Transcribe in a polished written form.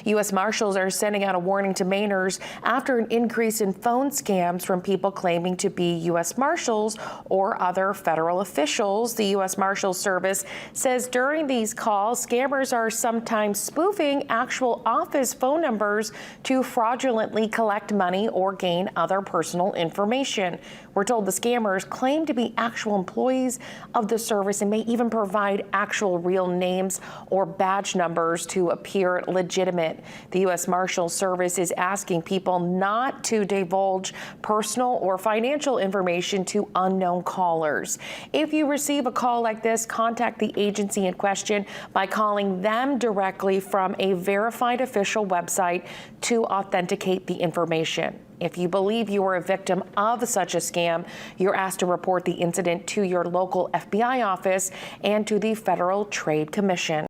U.S. Marshals are sending out a warning to Mainers after an increase in phone scams from people claiming to be U.S. Marshals or other federal officials. The U.S. Marshals Service says during these calls, scammers are sometimes spoofing actual office phone numbers to fraudulently collect money or gain other personal information. We're told the scammers claim to be actual employees of the service and may even provide actual real names or badge numbers to appear legitimate. The U.S. Marshals Service is asking people not to divulge personal or financial information to unknown callers. If you receive a call like this, contact the agency in question by calling them directly from a verified official website to authenticate the information. If you believe you are a victim of such a scam, you're asked to report the incident to your local FBI office and to the Federal Trade Commission.